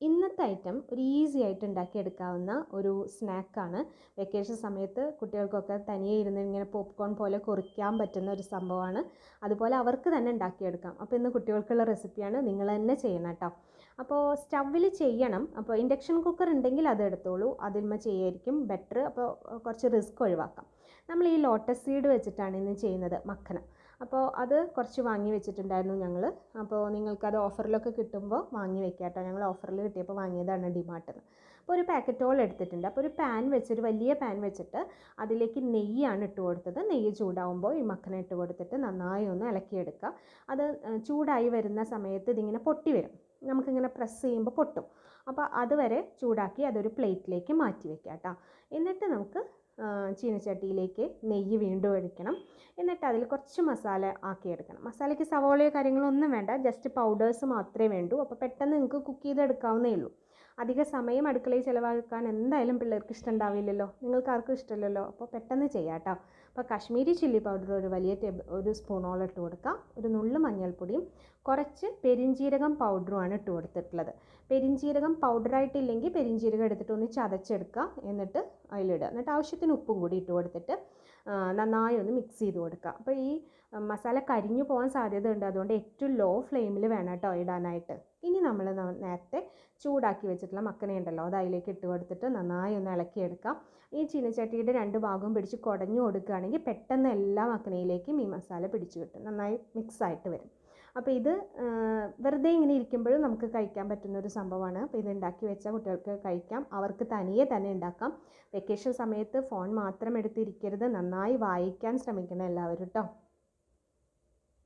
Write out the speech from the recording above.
ഇന്നത്തെ ഐറ്റം ഒരു ഈസി ആയിട്ട് ഉണ്ടാക്കിയെടുക്കാവുന്ന ഒരു സ്നാക്കാണ്. വെക്കേഷൻ സമയത്ത് കുട്ടികൾക്കൊക്കെ തനിയെ ഇരുന്ന് ഇങ്ങനെ പോപ്കോൺ പോലെ കുറിക്കാൻ പറ്റുന്ന ഒരു സംഭവമാണ്. അതുപോലെ അവർക്ക് തന്നെ ഉണ്ടാക്കിയെടുക്കാം. അപ്പോൾ ഇന്ന് കുട്ടികൾക്കുള്ള റെസിപ്പിയാണ്, നിങ്ങൾ തന്നെ ചെയ്യണം കേട്ടോ. അപ്പോൾ സ്റ്റൗവിൽ ചെയ്യണം. അപ്പോൾ ഇൻഡക്ഷൻ കുക്കർ ഉണ്ടെങ്കിൽ അത് എടുത്തോളൂ, അതിന്മ ചെയ്യായിരിക്കും ബെറ്റർ. അപ്പോൾ കുറച്ച് റിസ്ക് ഒഴിവാക്കാം. നമ്മൾ ഈ ലോട്ടസ് സീഡ് വെച്ചിട്ടാണ് ഇന്ന് ചെയ്യുന്നത്, മഖന. അപ്പോൾ അത് കുറച്ച് വാങ്ങി വെച്ചിട്ടുണ്ടായിരുന്നു ഞങ്ങൾ. അപ്പോൾ നിങ്ങൾക്കത് ഓഫറിലൊക്കെ കിട്ടുമ്പോൾ വാങ്ങി വെക്കാം കേട്ടോ. ഞങ്ങൾ ഓഫറിൽ കിട്ടിയപ്പോൾ വാങ്ങിയതാണ് ഡിമാർട്ടിൽ നിന്ന്. അപ്പോൾ ഒരു പാക്കറ്റോളം എടുത്തിട്ടുണ്ട്. അപ്പോൾ ഒരു പാൻ വെച്ചിട്ട്, വലിയ പാൻ വെച്ചിട്ട് അതിലേക്ക് നെയ്യാണ് ഇട്ട് കൊടുത്തത്. നെയ്യ് ചൂടാവുമ്പോൾ ഈ മഖന ഇട്ട് കൊടുത്തിട്ട് നന്നായി ഒന്ന് ഇളക്കിയെടുക്കുക. അത് ചൂടായി വരുന്ന സമയത്ത് ഇതിങ്ങനെ പൊട്ടി വരും, നമുക്കിങ്ങനെ പ്രസ് ചെയ്യുമ്പോൾ പൊട്ടും. അപ്പോൾ അതുവരെ ചൂടാക്കി അതൊരു പ്ലേറ്റിലേക്ക് മാറ്റി വെക്കാം കേട്ടോ. എന്നിട്ട് നമുക്ക് ചീനച്ചട്ടിയിലേക്ക് നെയ്യ് വീണ്ടും ഒഴിക്കണം. എന്നിട്ട് അതിൽ കുറച്ച് മസാല ആക്കിയെടുക്കണം. മസാലയ്ക്ക് സവോളയോ കാര്യങ്ങളോ ഒന്നും വേണ്ട, ജസ്റ്റ് പൗഡേഴ്സ് മാത്രമേ വേണ്ടൂ. അപ്പോൾ പെട്ടെന്ന് നിങ്ങൾക്ക് കുക്ക് ചെയ്തെടുക്കാവുന്നേ ഉള്ളൂ. അധിക സമയം അടുക്കളയിൽ ചിലവാക്കാൻ എന്തായാലും പിള്ളേർക്ക് ഇഷ്ടം ഉണ്ടാവില്ലല്ലോ, നിങ്ങൾക്ക് ആർക്കും ഇഷ്ടമില്ലല്ലോ. അപ്പോൾ പെട്ടെന്ന് ചെയ്യാം കേട്ടോ. അപ്പോൾ കാശ്മീരി ചില്ലി പൗഡർ ഒരു സ്പൂണോളം ഇട്ട് കൊടുക്കാം. ഒരു നുള്ളു മഞ്ഞൾപ്പൊടിയും കുറച്ച് പെരിഞ്ജീരകം പൗഡറുമാണ് ഇട്ട് കൊടുത്തിട്ടുള്ളത്. പെരിഞ്ജീരകം പൗഡറായിട്ടില്ലെങ്കിൽ പെരിഞ്ജീരകം എടുത്തിട്ട് ഒന്ന് ചതച്ചെടുക്കുക, എന്നിട്ട് അതിലിടുക. എന്നിട്ട് ആവശ്യത്തിന് ഉപ്പും കൂടി ഇട്ട് കൊടുത്തിട്ട് നന്നായി ഒന്ന് മിക്സ് ചെയ്ത് കൊടുക്കുക. അപ്പോൾ ഈ മസാല കരിഞ്ഞു പോകാൻ സാധ്യതയുണ്ട്, അതുകൊണ്ട് ഏറ്റവും ലോ ഫ്ലെയിമിൽ വേണം കേട്ടോ ഇടാനായിട്ട്. ഇനി നമ്മൾ നേരത്തെ ചൂടാക്കി വെച്ചിട്ടുള്ള മക്കനയുണ്ടല്ലോ, അത് അതിലേക്ക് ഇട്ട് കൊടുത്തിട്ട് നന്നായി ഒന്ന് ഇളക്കിയെടുക്കാം. ഈ ചീനച്ചട്ടിയുടെ രണ്ട് ഭാഗവും പിടിച്ച് കുടഞ്ഞു കൊടുക്കുകയാണെങ്കിൽ പെട്ടെന്ന് എല്ലാ മക്കനയിലേക്കും ഈ മസാല പിടിച്ചു കിട്ടും, നന്നായി മിക്സായിട്ട് വരും. അപ്പോൾ ഇത് വെറുതെ ഇങ്ങനെ ഇരിക്കുമ്പോഴും നമുക്ക് കഴിക്കാൻ പറ്റുന്ന ഒരു സംഭവമാണ്. അപ്പോൾ ഇത് ഉണ്ടാക്കി വെച്ചാൽ കുട്ടികൾക്ക് കഴിക്കാം, അവർക്ക് തനിയെ തന്നെ ഉണ്ടാക്കാം. വെക്കേഷൻ സമയത്ത് ഫോൺ മാത്രം എടുത്തിരിക്കരുത്, നന്നായി വായിക്കാൻ ശ്രമിക്കണം എല്ലാവരും കേട്ടോ.